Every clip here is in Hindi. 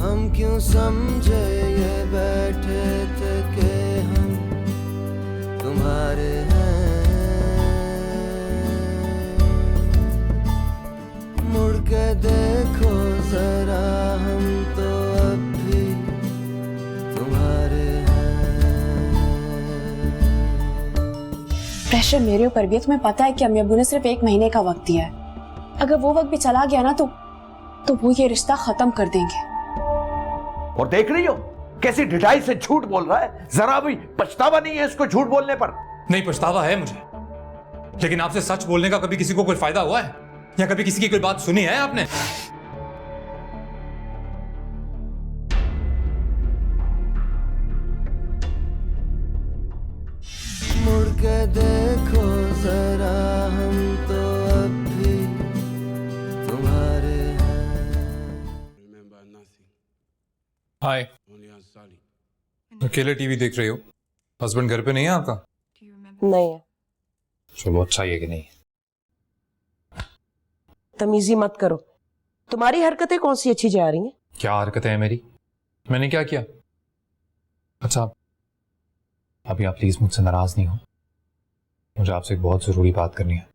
हम क्यों समझे ये बैठे थे कि हम तुम्हारे हैं, मुड़ के देखो जरा हम तो अब भी तुम्हारे हैं। प्रेशर मेरे ऊपर भी है। तुम्हें पता है कि अम्मी अब्बू ने सिर्फ 1 महीने का वक्त दिया है। अगर वो वक्त भी चला गया ना तो वो ये रिश्ता खत्म कर देंगे। और देख रही हो कैसी ढिठाई से झूठ बोल रहा है, जरा भी पछतावा नहीं है इसको झूठ बोलने पर। नहीं, पछतावा है मुझे, लेकिन आपसे सच बोलने का कभी किसी को कोई फायदा हुआ है या कभी किसी की कोई बात सुनी है आपने? मुड़ के देखो जरा हम तो अब भी तुम्हारे हैं। हाय, अकेले टीवी देख रही हो? हस्बैंड घर पे नहीं है आपका? नहीं है। चलो अच्छा ही है कि नहीं। तमीजी मत करो। तुम्हारी हरकतें कौन सी अच्छी जा रही हैं? क्या हरकतें हैं मेरी? मैंने क्या किया? अच्छा, अभी आप प्लीज मुझसे नाराज नहीं हो, मुझे आपसे एक बहुत जरूरी बात करनी है।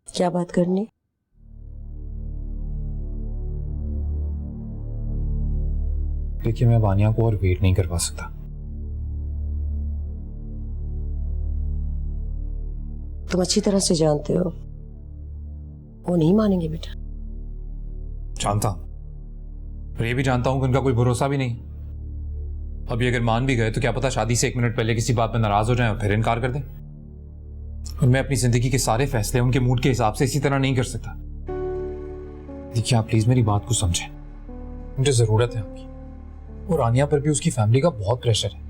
क्या बात करनी? देखिए, मैं वानिया को और वेट नहीं करवा सकता। तुम अच्छी तरह से जानते हो वो नहीं मानेंगे बेटा। जानता हूं, पर ये भी जानता हूं कि उनका कोई भरोसा भी नहीं। अभी अगर मान भी गए तो क्या पता शादी से 1 मिनट पहले किसी बात में नाराज हो जाएं और फिर इनकार कर दें। और मैं अपनी जिंदगी के सारे फैसले उनके मूड के हिसाब से इसी तरह नहीं कर सकता। देखिए, आप प्लीज मेरी बात को समझें, मुझे जरूरत है आपकी। और आनिया पर भी उसकी फैमिली का बहुत प्रेशर है।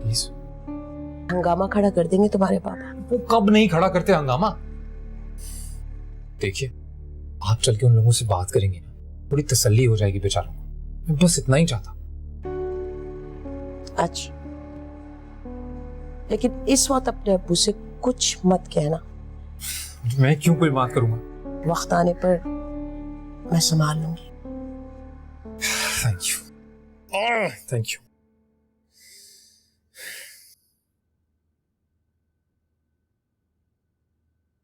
प्लीज। हंगामा खड़ा कर देंगे तुम्हारे पापा। वो कब नहीं खड़ा करते हंगामा। देखिए, आप चल के उन लोगों से बात करेंगे ना, थोड़ी तसल्ली हो जाएगी बेचारों को। मैं बस इतना ही चाहता। अच्छा, लेकिन इस वक्त अपने अब्बू से कुछ मत कहना। मैं क्यों कोई बात करूंगा? वक्त आने पर मैं संभाल लूंगी। Thank you, thank you.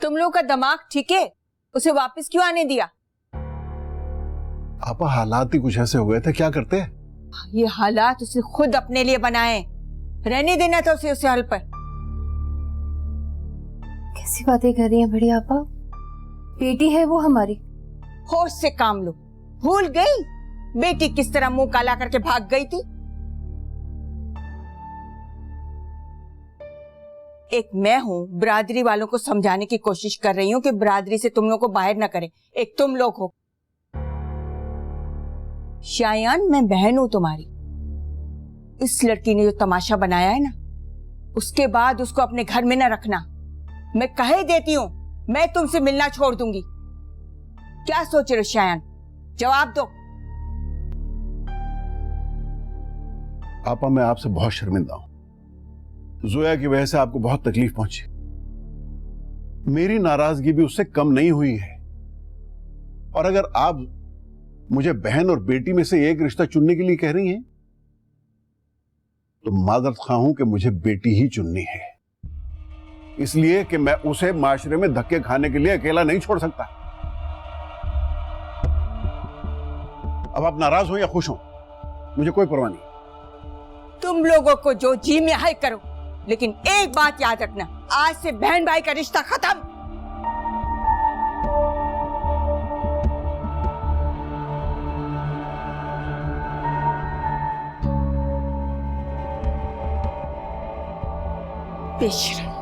तुम लोग का दिमाग ठीक है? उसे वापस क्यों आने दिया? आपा, हालात ही कुछ ऐसे हो गए थे, क्या करते? ये हालात उसे खुद अपने लिए बनाए। रहने देना था उसे उस हाल पर। कैसी बातें कर रही हैं बड़ी आपा? बेटी है वो हमारी। होश से काम लो। भूल गई बेटी किस तरह मुंह काला करके भाग गई थी? एक मैं हूं, बिरादरी वालों को समझाने की कोशिश कर रही हूं कि बिरादरी से तुम लोग को बाहर ना करें। एक तुम लोग हो। शायान, मैं बहन हूं तुम्हारी। इस लड़की ने जो तमाशा बनाया है ना, उसके बाद उसको अपने घर में ना रखना। मैं कह देती हूं, मैं तुमसे मिलना छोड़ दूंगी। क्या सोच रहे हो शायान? जवाब दो। आपा, मैं आपसे बहुत शर्मिंदा हूं। जोया की वजह से आपको बहुत तकलीफ पहुंची। मेरी नाराजगी भी उससे कम नहीं हुई है। और अगर आप मुझे बहन और बेटी में से एक रिश्ता चुनने के लिए कह रही हैं, तो माजरत खा हूं कि मुझे बेटी ही चुननी है। इसलिए कि मैं उसे माशरे में धक्के खाने के लिए अकेला नहीं छोड़ सकता। अब आप नाराज हो या खुश हो, मुझे कोई परवाह नहीं। तुम लोगों को जो जी में है करो, लेकिन एक बात याद रखना, आज से बहन भाई का रिश्ता खत्म। बेशरम।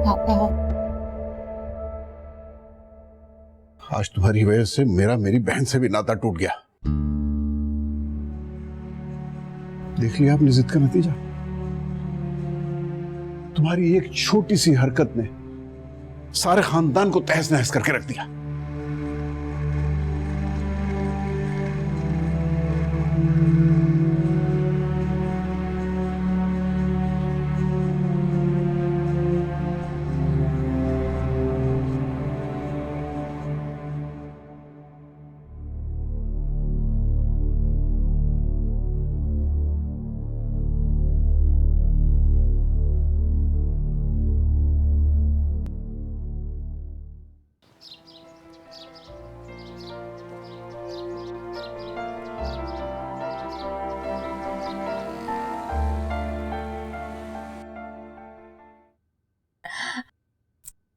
पापा, आज तुम्हारी वजह से मेरी बहन से भी नाता टूट गया। देख लिया आपने जिद का नतीजा। तुम्हारी एक छोटी सी हरकत ने सारे खानदान को तहस नहस करके रख दिया।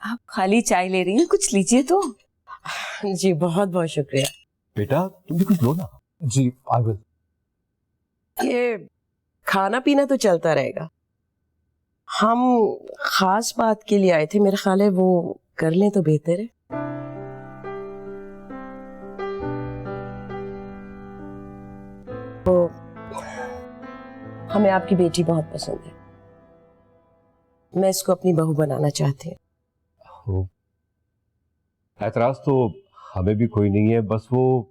आप खाली चाय ले रही हैं, कुछ लीजिए तो। जी बहुत बहुत शुक्रिया। बेटा तुम भी कुछ लो ना। जी आई विल। ये खाना पीना तो चलता रहेगा, हम खास बात के लिए आए थे, मेरा ख्याल है वो कर लें तो बेहतर है। तो हमें आपकी बेटी बहुत पसंद है, मैं इसको अपनी बहू बनाना चाहती हूँ। ऐतराज तो हमें भी कोई नहीं है, बस वो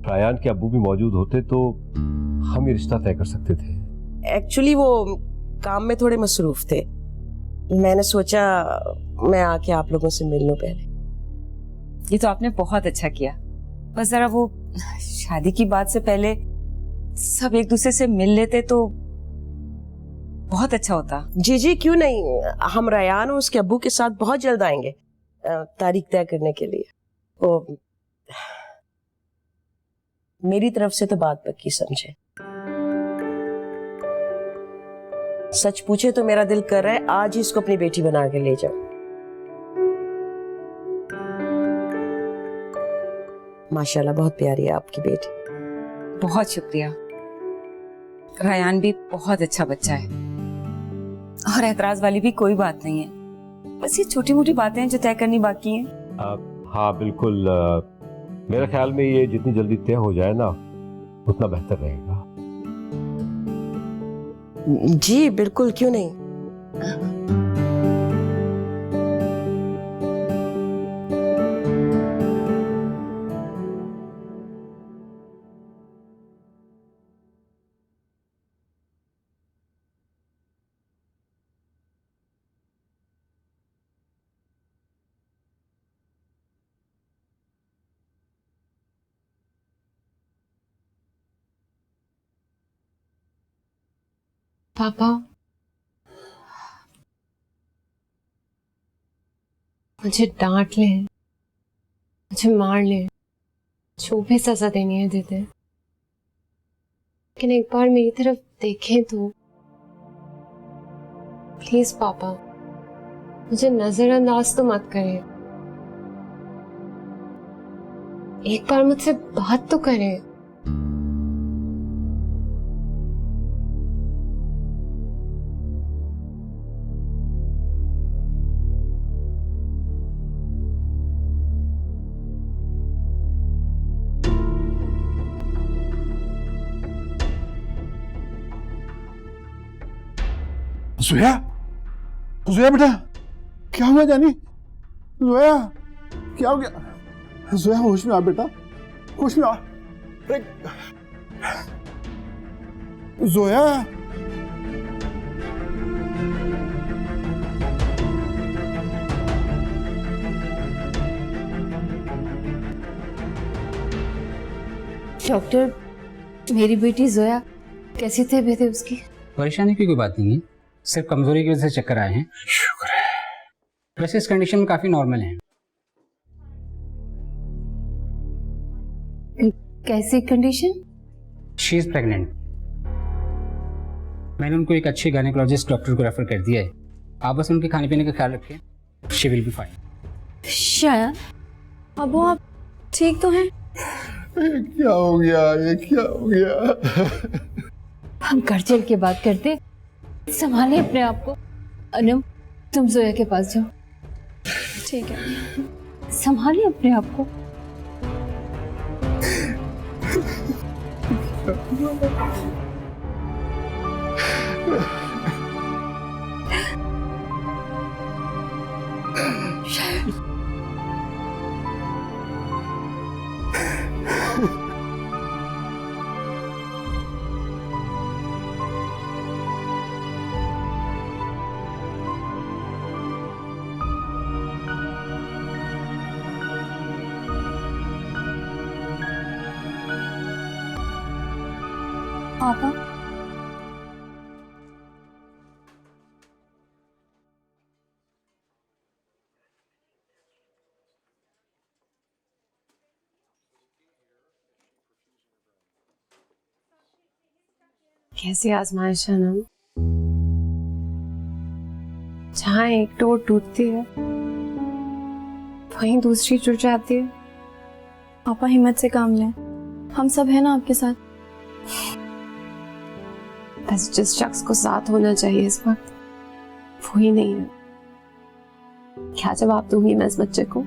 रायान के अब्बू भी मौजूद होते तो हम ये रिश्ता तय कर सकते थे। एक्चुअली वो काम में थोड़े मसरूफ थे, मैंने सोचा मैं आके आप लोगों से मिल लूं पहले। ये तो आपने बहुत अच्छा किया, बस जरा वो शादी की बात से पहले सब एक दूसरे से मिल लेते तो बहुत अच्छा होता। जी जी क्यों नहीं, हम रायान और उसके अब्बू के साथ बहुत जल्द आएंगे तारीख तय करने के लिए। तो मेरी तरफ से तो बात पक्की समझे। सच पूछे तो मेरा दिल कर रहा है आज ही इसको अपनी बेटी बना के ले जाओ। माशाल्लाह बहुत प्यारी है आपकी बेटी। बहुत शुक्रिया। रायान भी बहुत अच्छा बच्चा है और एतराज वाली भी कोई बात नहीं है, बस ये छोटी मोटी बातें हैं जो तय करनी बाकी हैं। हाँ बिल्कुल, मेरे ख्याल में ये जितनी जल्दी तय हो जाए ना उतना बेहतर रहेगा। जी बिल्कुल क्यों नहीं। पापा, मुझे डांट ले, मुझे मार ले, जो भी सजा देनी है दे दे, लेकिन एक बार मेरी तरफ देखें तो। प्लीज पापा, मुझे नजरअंदाज तो मत करें, एक बार मुझसे बात तो करें। जोया, जोया बेटा क्या हुआ जानी? जोया क्या हो गया? जोया होश में आ बेटा, होश में आ। जोया डॉक्टर, मेरी बेटी जोया कैसी तबीयत है उसकी? परेशानी की कोई बात नहीं है, सिर्फ कमजोरी की वजह से चक्कर आए हैं। शुक्र है। वैसे इस कंडीशन में काफी नॉर्मल है। कैसी कंडीशन? She is pregnant. मैंने उनको एक अच्छे गायनेकोलॉजिस्ट डॉक्टर को रेफर कर दिया है, आप बस उनके खाने पीने का ख्याल रखें, शी विल बी फाइन। शायद अब आप ठीक तो हैं? क्या हो गया, ये क्या हो गया? हम घर चल के बात करते, संभाले अपने आप को। अनम, तुम जोया के पास जाओ। ठीक है, संभाले अपने आप को। पापा, कैसी आजमाइश है ना? जहाँ एक डोर टूटती है वहीं दूसरी जुड़ जाती है। पापा हिम्मत से काम लें, हम सब हैं ना आपके साथ। बस जिस शख्स को साथ होना चाहिए इस वक्त वो ही नहीं है। क्या जवाब दूंगी मैं इस बच्चे को?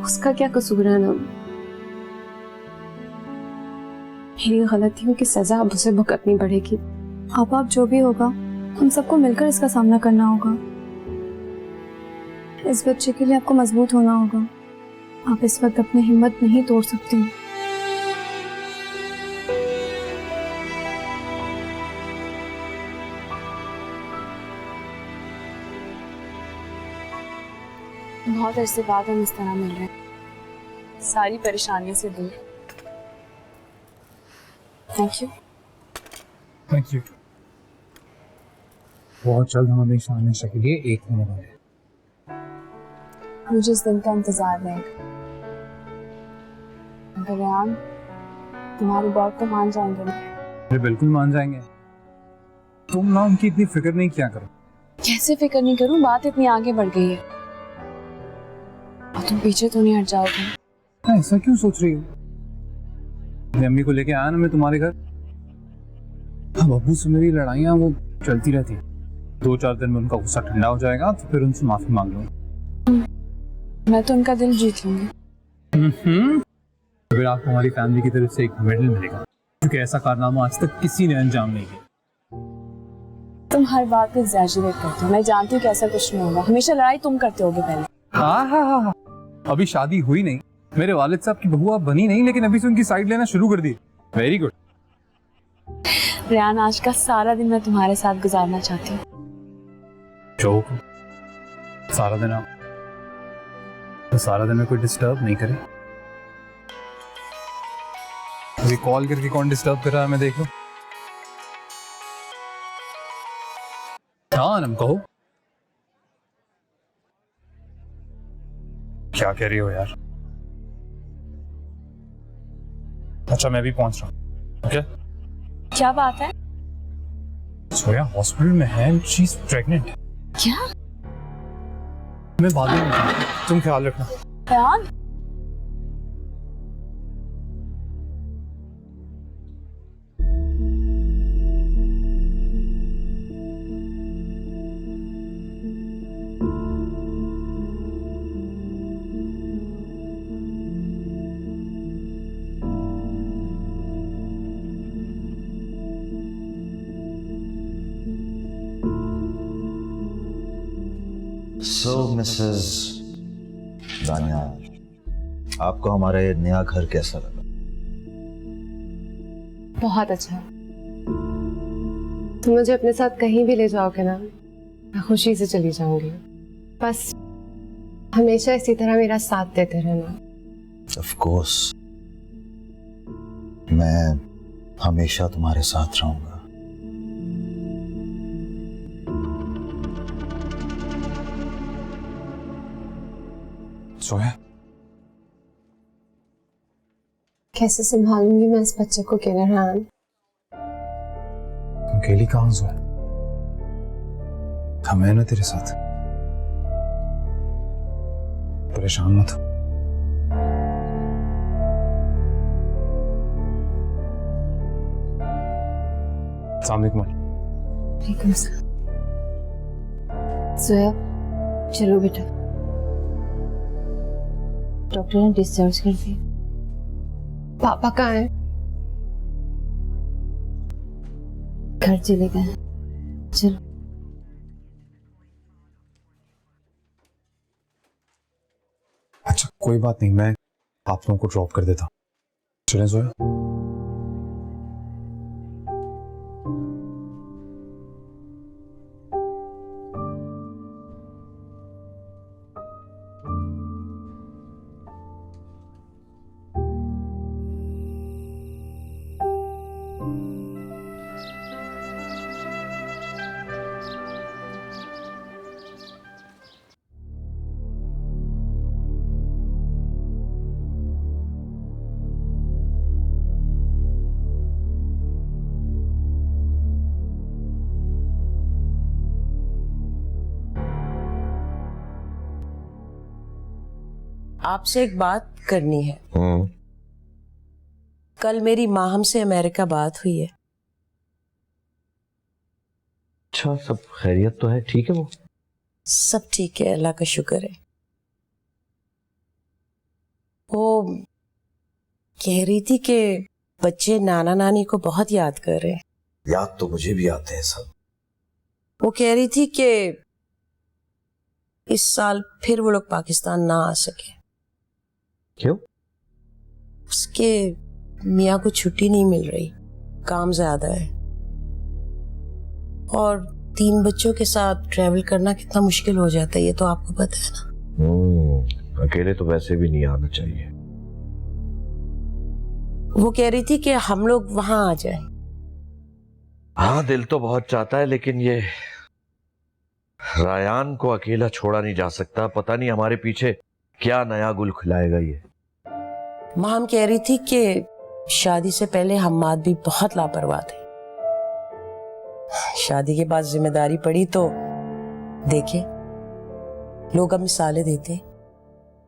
उसका क्या कसूर है ना? मेरी गलतियों की सजा अब उसे भुगतनी पड़ेगी। आप जो भी होगा हम सबको मिलकर इसका सामना करना होगा। इस बच्चे के लिए आपको मजबूत होना होगा। आप इस वक्त अपनी हिम्मत नहीं तोड़ सकती। बहुत अरसे बाद हम इस तरह मिल रहे हैं, सारी परेशानियों से दूर। Thank you. Thank you. बहुत जल्द हम अपनी हमेशा के लिए एक होने वाले हैं। मुझे इस दिन का इंतजार रहेगा। रेहान, तुम्हारी बात तो मान जाएंगे ना? अरे बिल्कुल मान जाएंगे। तुम ना उनकी इतनी फिक्र नहीं किया करो। कैसे फिक्र नहीं करूं? बात इतनी आगे बढ़ गई है और तुम पीछे तो नहीं हट जाओगे। ऐसा क्यों सोच रही हो? अपनी अम्मी को लेके आया ना मैं तुम्हारे घर। अब अब्बू से मेरी लड़ाइयाँ वो चलती रहती। 2-4 दिन में उनका गुस्सा ठंडा हो जाएगा तो फिर उनसे माफी मांग लूंगा। मैं तो उनका दिल जीत लूंगी। फिर आपको हमारी फैमिली की तरफ से एक मेडल मिलेगा, क्योंकि ऐसा कारनामा आज तक किसी ने अंजाम नहीं दिया। तुम हर बात पे एग्जैजरेट करते हो। मैं जानती हूँ कि ऐसा कुछ नहीं होगा। हमेशा लड़ाई तुम करते होगे पहले। हाँ। अभी शादी हुई नहीं, मेरे वालिद साहब की बहू आप बनी नहीं, लेकिन अभी से उनकी साइड लेना शुरू कर दी। Very good. रेहान, आज का सारा दिन मैं तुम्हारे साथ गुजारना चाहती हूँ। सारा दिन आप तो सारा दिन में कोई डिस्टर्ब नहीं करे। अभी कॉल करके कौन डिस्टर्ब कर रहा है मैं देख लूं। हाँ नम कहो, क्या कह रही हो यार? अच्छा मैं भी पहुंच रहा हूँ। ओके? क्या बात है? सोया हॉस्पिटल में है, शी इज प्रेग्नेंट। क्या? मैं बाद में बताऊंगा, तुम ख्याल रखना। रेहान, सो मिसेस दानियाल, आपको हमारा ये नया घर कैसा लगा? बहुत अच्छा। तुम मुझे अपने साथ कहीं भी ले जाओगे ना, मैं खुशी से चली जाऊंगी। बस हमेशा इसी तरह मेरा साथ देते रहना। ऑफ कोर्स, मैं हमेशा तुम्हारे साथ रहूंगा। सोया, कैसे संभालूंगी मैं इस बच्चे को अकेले? रेहान, अकेली कहाँ सोया? हम हैं ना तेरे साथ। परेशान मत हो। अस्सलाम वालेकुम। वालेकुम सलाम। सोया, चलो बेटा। डॉक्टर ने डिस्चार्ज कर दिया। पापा कहाँ हैं? घर चले गए। चलो। अच्छा कोई बात नहीं, मैं आप लोगों को ड्रॉप कर देता हूँ। चलें सोया? आपसे एक बात करनी है। कल मेरी माहम से अमेरिका बात हुई है। अच्छा, सब खैरियत तो है? ठीक है वो? सब ठीक है, अल्लाह का शुक्र है। वो कह रही थी कि बच्चे नाना नानी को बहुत याद कर रहे हैं। याद तो मुझे भी आते हैं सब। वो कह रही थी कि इस साल फिर वो लोग पाकिस्तान ना आ सके। क्यों? उसके मियाँ को छुट्टी नहीं मिल रही, काम ज्यादा है, और 3 बच्चों के साथ ट्रैवल करना कितना मुश्किल हो जाता है, ये तो आपको पता है ना। अकेले तो वैसे भी नहीं आना चाहिए। वो कह रही थी कि हम लोग वहां आ जाएं। हाँ, दिल तो बहुत चाहता है, लेकिन ये रायान को अकेला छोड़ा नहीं जा सकता। पता नहीं हमारे पीछे क्या नया गुल खिलाएगा ये। माँ हम कह रही थी कि शादी से पहले हम्माद भी बहुत लापरवाह थे। शादी के बाद जिम्मेदारी पड़ी तो देखे लोग अब मिसालें देते।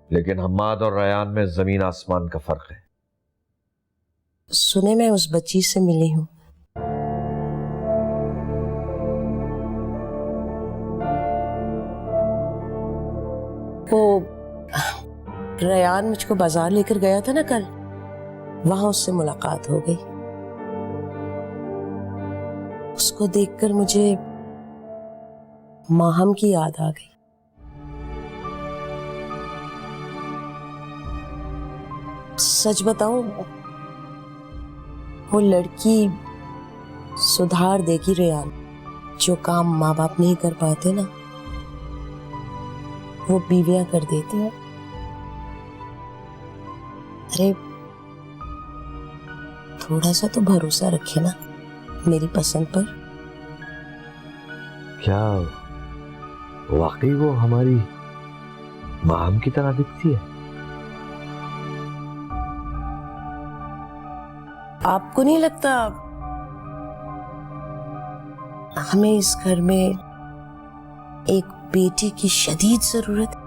लेकिन हम्माद और रायान में जमीन आसमान का फर्क है। सुने मैं उस बच्ची से मिली हूं। वो रायान मुझको बाजार लेकर गया था ना कल, वहां उससे मुलाकात हो गई। उसको देखकर मुझे माहम की याद आ गई। सच बताऊं, वो लड़की सुधार देगी रेयान। जो काम माँ बाप नहीं कर पाते ना, वो बीवियां कर देती हैं। अरे थोड़ा सा तो भरोसा रखे ना मेरी पसंद पर। क्या वाकई वो हमारी माहम की तरह दिखती है? आपको नहीं लगता हमें इस घर में एक बेटी की शदीद जरूरत है?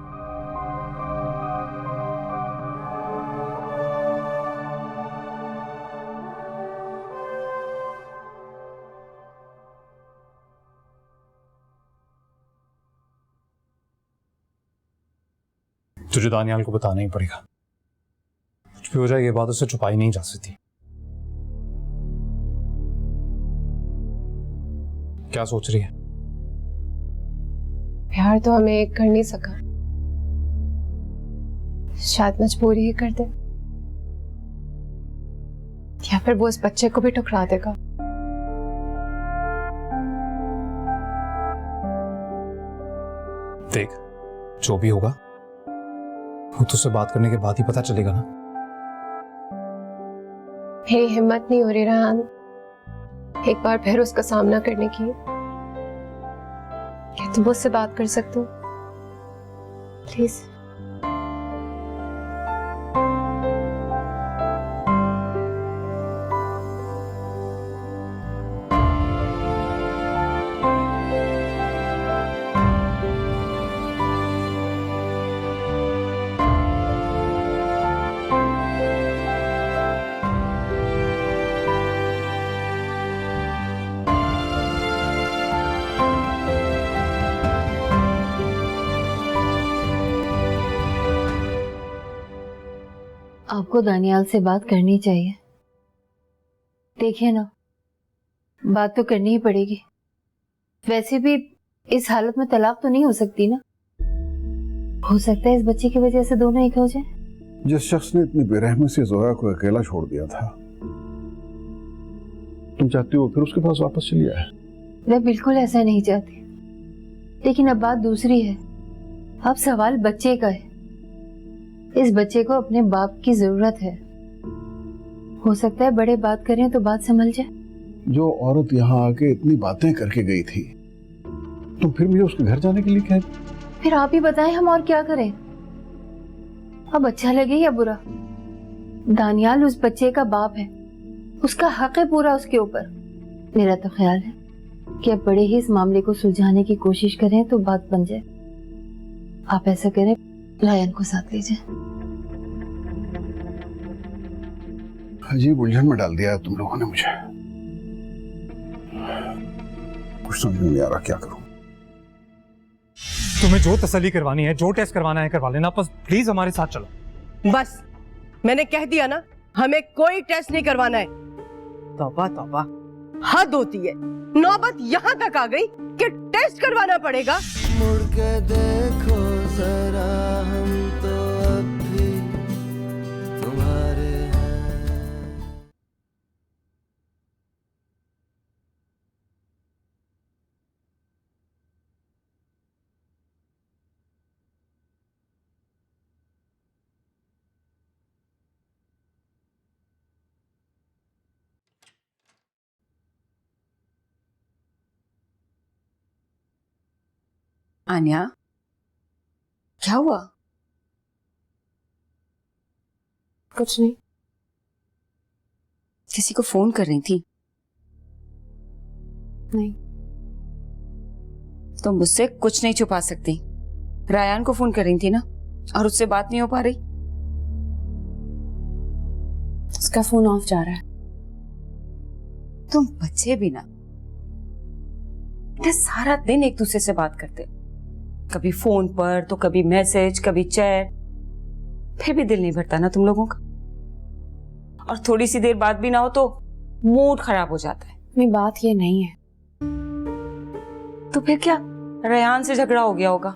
तुझे दानियाल को बताना ही पड़ेगा। कुछ भी हो जाए, ये बात उससे छुपाई नहीं जा सकती। क्या सोच रही है? प्यार तो हमें एक कर नहीं सका, शायद मजबूरी ही कर दे, या फिर वो इस बच्चे को भी ठुकरा देगा। देख, जो भी होगा वो तुझसे बात करने के बाद ही पता चलेगा ना। मेरी हिम्मत नहीं हो रही रेहान एक बार फिर उसका सामना करने की। क्या तुम मुझसे बात कर सकते हो प्लीज? आपको दानियाल से बात करनी चाहिए। देखिए ना, बात तो करनी ही पड़ेगी। वैसे भी इस हालत में तलाक तो नहीं हो सकती ना। हो सकता है इस बच्चे की वजह से दोनों एक हो जाए। जिस शख्स ने इतनी बेरहमी से जोया को अकेला छोड़ दिया था, तुम चाहती हो फिर उसके पास वापस चली आए? मैं बिल्कुल ऐसा नहीं चाहती, लेकिन अब बात दूसरी है। अब सवाल बच्चे का है। इस बच्चे को अपने बाप की जरूरत है। हो सकता है बड़े बात करें तो बात संभल जाए। जो औरत यहाँ आके इतनी बातें करके गई थी, तुम फिर मुझे उसके घर जाने के लिए कह? फिर आप ही बताएं, हम और क्या करें? अब अच्छा लगे या बुरा, दानियाल उस बच्चे का बाप है, उसका हक है पूरा उसके ऊपर। मेरा तो ख्याल है कि अब बड़े ही इस मामले को सुलझाने की कोशिश करें तो बात बन जाए। आप ऐसा करें, रायन को साथ लीजिए। अजीब उलझन में डाल दिया है तुम लोगों ने मुझे। कुछ समझ में नहीं आ रहा क्या करूं। तुम्हें जो तसल्ली करवानी है, जो टेस्ट करवाना है करवा लेना, बस प्लीज हमारे साथ चलो। बस मैंने कह दिया ना, हमें कोई टेस्ट नहीं करवाना है। तौबा तौबा, हद होती है। नौबत यहाँ तक आ गई कि टेस्ट करवाना पड़ेगा। मुड़ के देखो जरा, हम तो अब भी तुम्हारे हैं। आन्या, क्या हुआ? कुछ नहीं। किसी को फोन कर रही थी? नहीं। तो मुझसे कुछ नहीं छुपा सकती। रायान को फोन कर रही थी ना, और उससे बात नहीं हो पा रही? उसका फोन ऑफ जा रहा है। तुम बच्चे भी ना, सारा दिन एक दूसरे से बात करते, कभी फोन पर तो कभी मैसेज, कभी चैट, फिर भी दिल नहीं भरता ना तुम लोगों का। और थोड़ी सी देर बात भी ना हो तो मूड खराब हो जाता है। नहीं, बात ये नहीं है। तो फिर क्या, रेहान से झगड़ा हो गया होगा?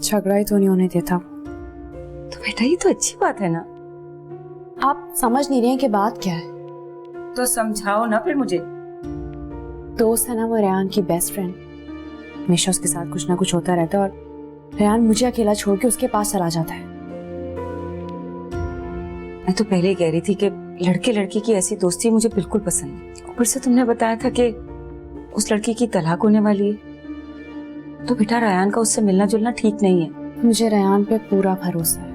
झगड़ा ही तो नहीं होने देता। तो बेटा ये तो अच्छी बात है ना। आप समझ नहीं रहे हैं कि बात क्या है। तो समझाओ ना फिर मुझे। दोस्त है ना वो, रेहान की बेस्ट फ्रेंड। हमेशा उसके साथ कुछ ना कुछ होता रहता है और रेहान मुझे अकेला छोड़ के उसके पास चला जाता है। मैं तो पहले ही कह रही थी कि लड़के लड़की की ऐसी दोस्ती मुझे बिल्कुल पसंद नहीं। ऊपर से तुमने बताया था कि उस लड़की की तलाक होने वाली है, तो बेटा रेहान का उससे मिलना जुलना ठीक नहीं है। मुझे रेहान पे पूरा भरोसा है।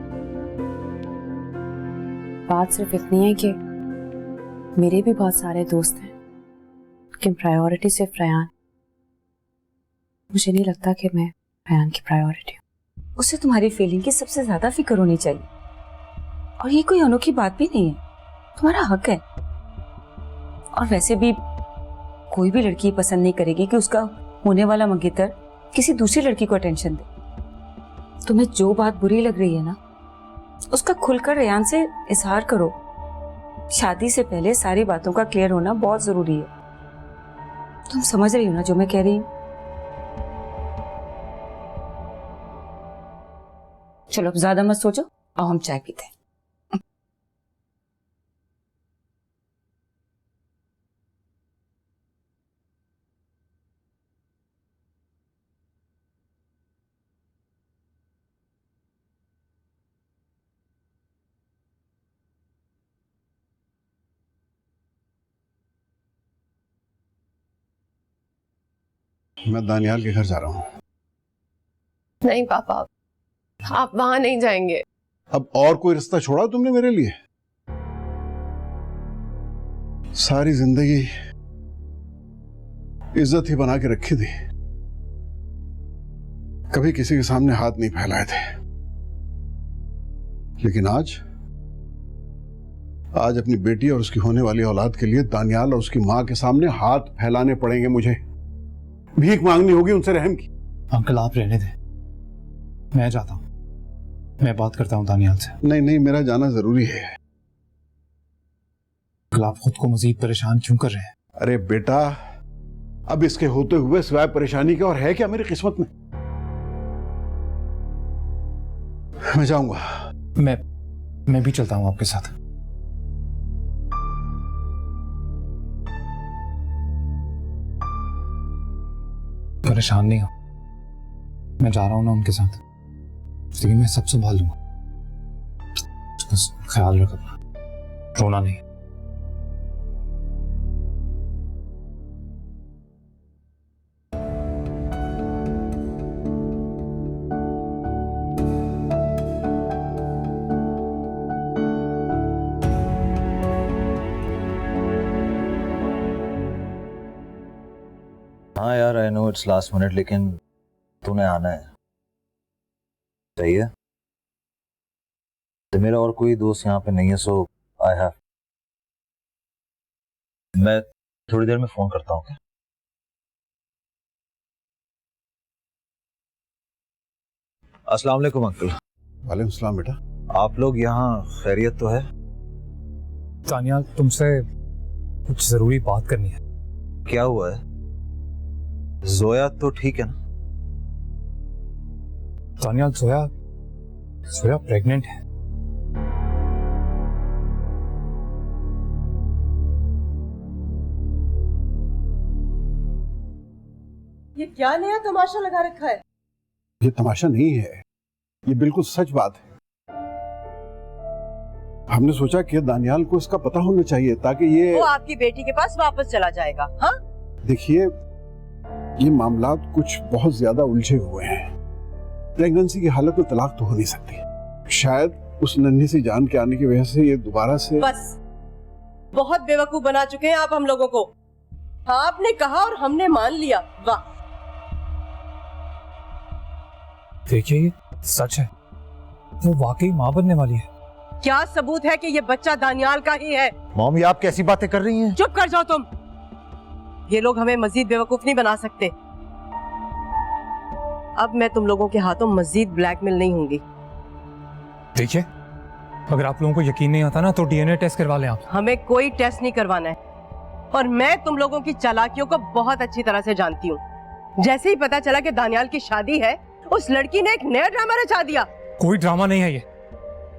बात सिर्फ इतनी है कि मेरे भी बहुत सारे दोस्त हैं, लेकिन प्रायोरिटी सिर्फ रेहान। मुझे नहीं लगता कि मैं रेहान की प्रायोरिटी हूँ। उसे तुम्हारी फीलिंग की सबसे ज्यादा फिक्र होनी चाहिए, और ये कोई अनोखी बात भी नहीं है, तुम्हारा हक है। और वैसे भी कोई भी लड़की पसंद नहीं करेगी कि उसका होने वाला मंगेतर किसी दूसरी लड़की को अटेंशन दे। तुम्हें जो बात बुरी लग रही है ना, उसका खुलकर रेहान से इजहार करो। शादी से पहले सारी बातों का क्लियर होना बहुत जरूरी है। तुम समझ रही हो ना जो मैं कह रही हूँ? चलो अब ज्यादा मत सोचो, आओ हम चाय पीते हैं। मैं दानियाल के घर जा रहा हूँ। नहीं पापा, आप वहां नहीं जाएंगे। अब और कोई रिश्ता छोड़ा तुमने मेरे लिए? सारी जिंदगी इज्जत ही बना के रखी थी, कभी किसी के सामने हाथ नहीं फैलाए थे। लेकिन आज अपनी बेटी और उसकी होने वाली औलाद के लिए दानियाल और उसकी मां के सामने हाथ फैलाने पड़ेंगे। मुझे भीख मांगनी होगी उनसे रहम की। अंकल आप रहने दें, मैं जाता हूँ, मैं बात करता हूँ दानियाल से। नहीं नहीं, मेरा जाना जरूरी है। अंकल आप खुद को मजीद परेशान क्यों कर रहे हैं? अरे बेटा, अब इसके होते हुए सिवाय परेशानी के और है क्या मेरी किस्मत में? मैं जाऊंगा। मैं भी चलता हूँ आपके साथ। परेशान नहीं हो, मैं जा रहा हूं ना उनके साथ, लेकिन मैं सब संभाल लूंगा। बस ख्याल रख अपना, रोना नहीं। हाँ यार, I know it's last minute, लेकिन तूने आना है, सही है? तो मेरा और कोई दोस्त यहाँ पे नहीं है, सो आई हैव। मैं थोड़ी देर में फोन करता हूँ। अस्सलाम वालेकुम अंकल। वालेकुम सलाम बेटा। आप लोग यहाँ खैरियत तो है? दानियाल, तुमसे कुछ जरूरी बात करनी है। क्या हुआ है? जोया तो ठीक है ना? दानियाल, जोया प्रेग्नेंट है। ये क्या नया तमाशा लगा रखा है? ये तमाशा नहीं है, ये बिल्कुल सच बात है। हमने सोचा कि दानियाल को इसका पता होना चाहिए ताकि ये वो आपकी बेटी के पास वापस चला जाएगा। हाँ, देखिए, ये मामला कुछ बहुत ज्यादा उलझे हुए हैं। प्रेगनेंसी की हालत में तलाक तो हो नहीं सकती। शायद उस नन्ही सी जान के आने की वजह से ये दोबारा से बस बहुत बेवकूफ बना चुके हैं आप हम लोगों को। हाँ, आपने कहा और हमने मान लिया। वाह। देखिए, ये सच है, वो वाकई मां बनने वाली है। क्या सबूत है कि ये बच्चा दानियाल का ही है? मॉम, ये आप कैसी बातें कर रही हैं? चुप कर जाओ तुम। ये लोग हमें मजीद बेवकूफ नहीं बना सकते। अब मैं तुम लोगों के हाथों मजीद ब्लैकमेल नहीं होंगी। देखिए, अगर आप लोगों को यकीन नहीं आता ना तो डीएनए टेस्ट करवा लें आप। हमें कोई टेस्ट नहीं करवाना है, और मैं तुम लोगों की चालाकियों को बहुत अच्छी तरह से जानती हूँ। जैसे ही पता चला कि दानियाल की शादी है, उस लड़की ने एक नया ड्रामा रचा दिया। कोई ड्रामा नहीं है, ये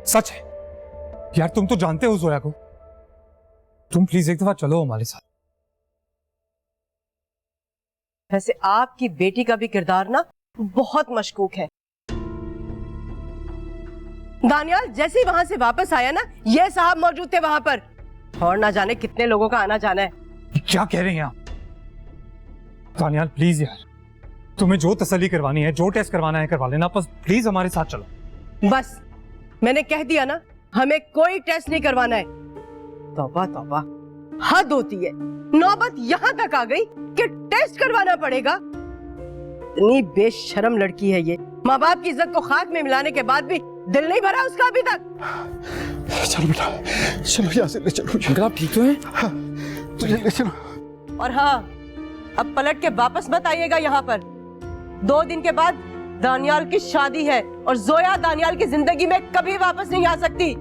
सच है। यार, तुम तो जानते हो जोया को। तुम प्लीज एक दफा चलो हमारे साथ। वैसे आपकी बेटी का भी किरदार ना बहुत मशकूक है। दानियाल जैसे ही वहां से वापस आया ना, ये साहब मौजूद थे वहां पर, और ना जाने कितने लोगों का आना जाना है। क्या कह रहे हैं आप? दानियाल प्लीज यार, तुम्हें जो तसल्ली करवानी है, जो टेस्ट करवाना है करवा लेना, बस प्लीज हमारे साथ चलो। बस मैंने कह दिया ना, हमें कोई टेस्ट नहीं करवाना है। तौबा तौबा, हद होती है। नौबत यहाँ तक आ गई कि टेस्ट करवाना पड़ेगा। इतनी बेशरम लड़की है ये। माँ बाप की इज्जत को खाक में मिलाने के बाद भी दिल नहीं भरा उसका अभी तक। चलो बेटा, चलो यहाँ से ले चलो। अंकल, आप ठीक तो हैं? हाँ, तुझे ले चलो। और हाँ, अब पलट के वापस मत आइएगा यहाँ पर। 2 दिन के बाद दानियाल की शादी है, और जोया दानियाल की जिंदगी में कभी वापस नहीं आ सकती।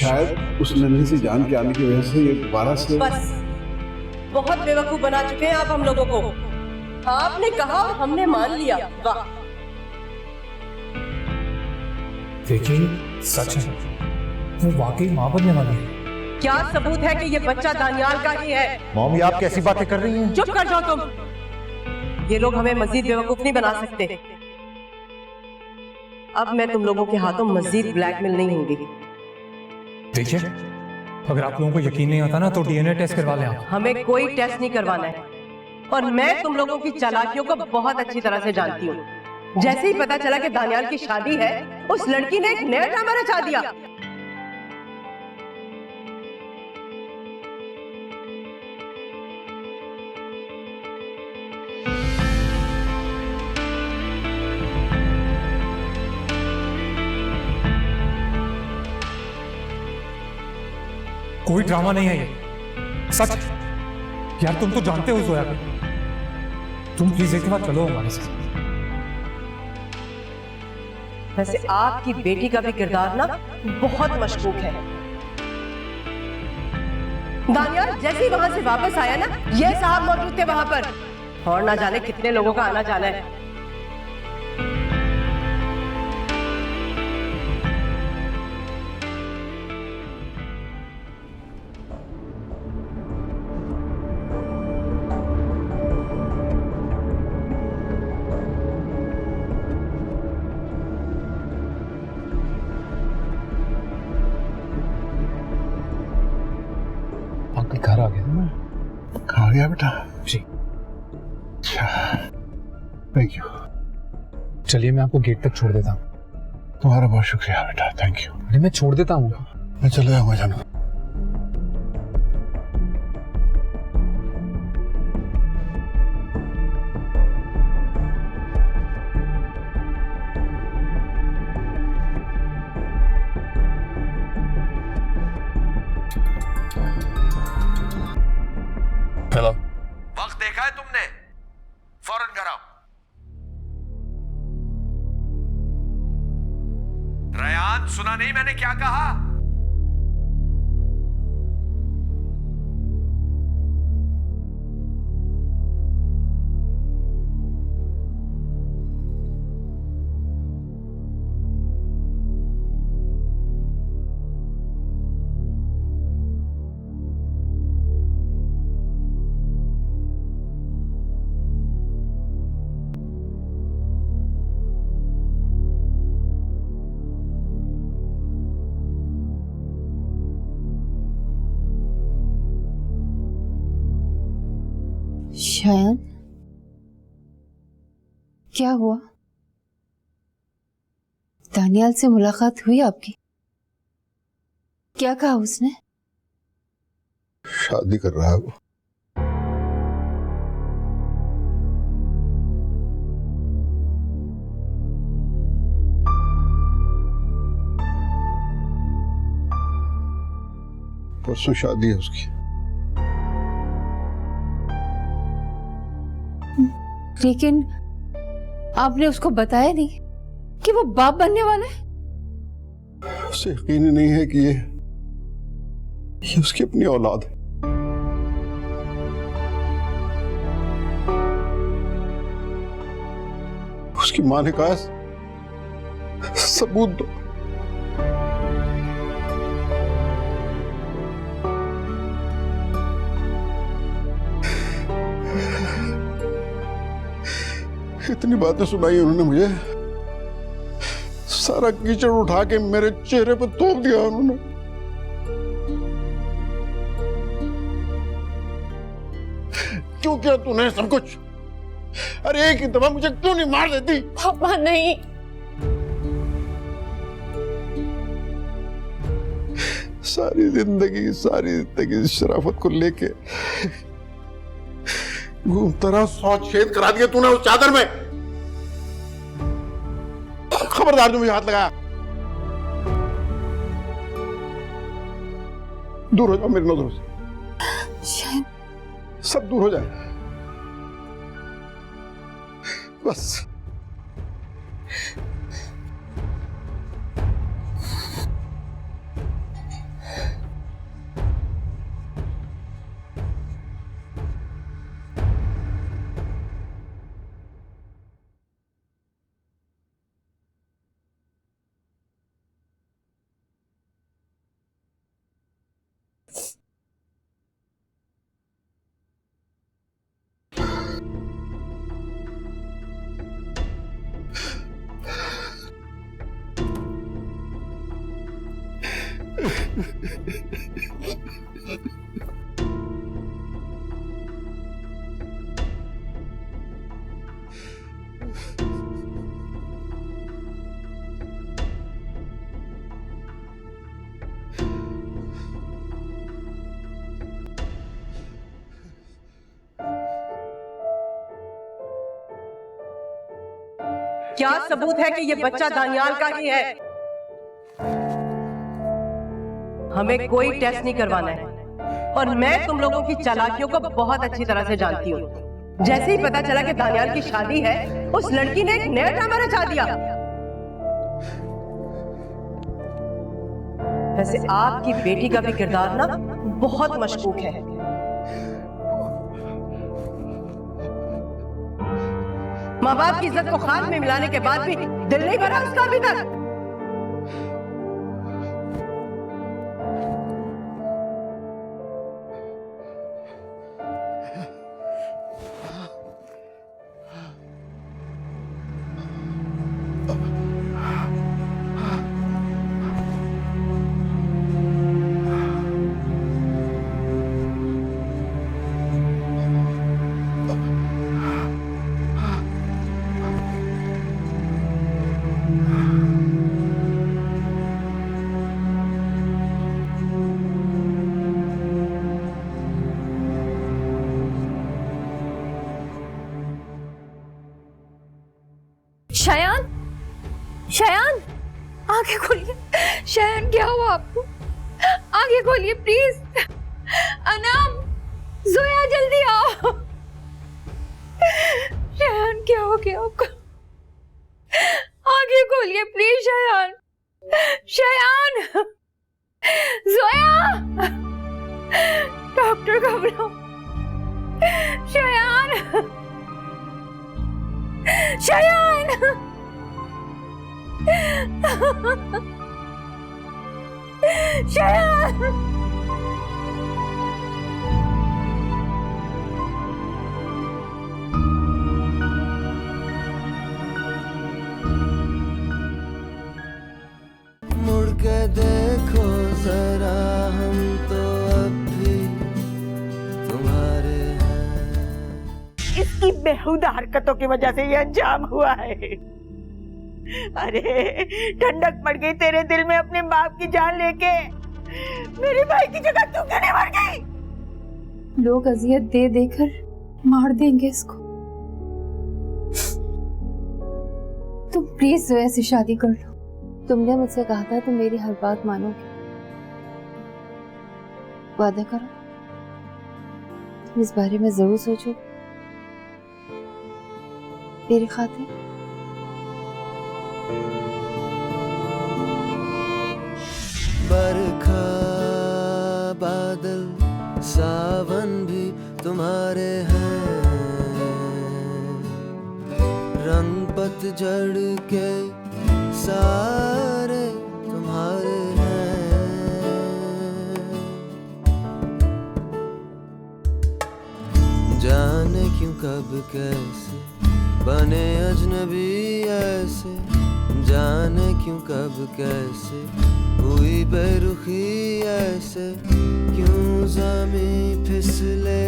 शायद उस नन्ही सी जान के आने की वजह से ये दोबारा से बस बहुत बेवकूफ बना चुके हैं आप हम लोगों को। आपने कहा और हमने मान लिया। वाह। देखिए सच है, वो वाकई मां बनने वाली है। क्या सबूत है कि ये बच्चा दानियाल का ही है? मॉम, ये आप कैसी बातें कर रही हैं? चुप कर जाओ तुम। ये लोग हमें मजीद बेवकूफ नहीं बना सकते। अब मैं तुम लोगों के हाथों मजीद ब्लैकमेल नहीं होंगी। देखिए, अगर आप लोगों को यकीन नहीं आता ना तो डीएनए टेस्ट करवा लें आप। हमें कोई टेस्ट नहीं करवाना है और मैं तुम लोगों की चालाकियों को बहुत अच्छी तरह से जानती हूँ। जैसे ही पता चला कि दानियाल की शादी है, उस लड़की ने एक नया ड्रामा रचा दिया। कोई ड्रामा नहीं है ये, सच। यार तुम तो जानते हो जोया को। तुम प्लीज एक बार चलो हमारे साथ। वैसे आपकी बेटी का भी किरदार ना बहुत मशकूक है। दानियाल जैसे ही वहां से वापस आया ना, ये साहब मौजूद थे वहां पर और ना जाने कितने लोगों का आना जाना है। घर आ गया ना? कहाँ गया बेटा? जी। अच्छा, थैंक यू। चलिए मैं आपको गेट तक छोड़ देता हूँ। तुम्हारा बहुत शुक्रिया बेटा, थैंक यू। अरे मैं छोड़ देता हूँ। मैं चले जाऊंगा जानू। हेलो। वक्त देखा है तुमने? फौरन घर आओ। रयान, सुना नहीं मैंने क्या कहा? शायद क्या हुआ? दानियाल से मुलाकात हुई आपकी? क्या कहा उसने? शादी कर रहा है वो। परसों शादी है उसकी। लेकिन आपने उसको बताया नहीं कि वो बाप बनने वाला है? उसे यकीन ही नहीं है कि ये उसकी अपनी औलाद है। उसकी मां ने कहा सबूत दो। इतनी बातें सुनाई उन्होंने मुझे, सारा कीचड़ उठा के मेरे चेहरे पर थोप दिया उन्होंने। क्यों किया तूने सब कुछ? अरे एक ही दफा मुझे क्यों नहीं मार देती? पापा नहीं। सारी जिंदगी शराफत को लेके घूमता रहा, 100 छेद करा दिया तूने उस चादर में। खबरदार जो मुझे हाथ लगाया। दूर हो जाओ मेरी नजरों से, सब दूर हो जाए बस। क्या सबूत है कि ये बच्चा दानियाल का ही है? हमें कोई टेस्ट नहीं करवाना है और मैं तुम लोगों की चालाकियों को बहुत अच्छी तरह से जानती हूँ। जैसे ही पता चला कि दानियाल की शादी है, उस लड़की ने एक नया ड्रामा रचा दिया। वैसे आपकी बेटी का भी किरदार ना बहुत मशकूक है। माँ बाप की इज्जत को खाक में मिलाने के बाद भी दिल नहीं भरा उसका अभी तक। शयान, शयान, आंखें खोलिए। शयान, क्या हुआ आपको? आंखें खोलिए प्लीज। अनम, जोया, जल्दी आओ। शयान, क्या हो गया आपको? आंखें खोलिए प्लीज शयान। शयान, जोया, डॉक्टर को बुलाओ। शयान, शयान, शयान, मुड़ के देखो जरा, हम तो अब भी तुम्हारे हैं। इसकी बेहुदा हरकतों की वजह से ये अंजाम हुआ है। अरे ठंडक पड़ गई तेरे दिल में अपने बाप की जान लेके। मेरे भाई की जगह तू क्यों नहीं मर गई? लोग अजियत दे देकर मार देंगे इसको। तुम प्लीज जोया से शादी कर लो। तुमने मुझसे कहा था तुम मेरी हर बात मानोगे। वादा करो तुम इस बारे में जरूर सोचो मेरी खातिर। बरखा बादल सावन भी तुम्हारे हैं, रंग पतझड़ के सारे तुम्हारे हैं। जाने क्यों कब कैसे बने अजनबी ऐसे, जाने क्यों कब कैसे हुई बेरुखी ऐसे, क्यों ज़मीं फिसले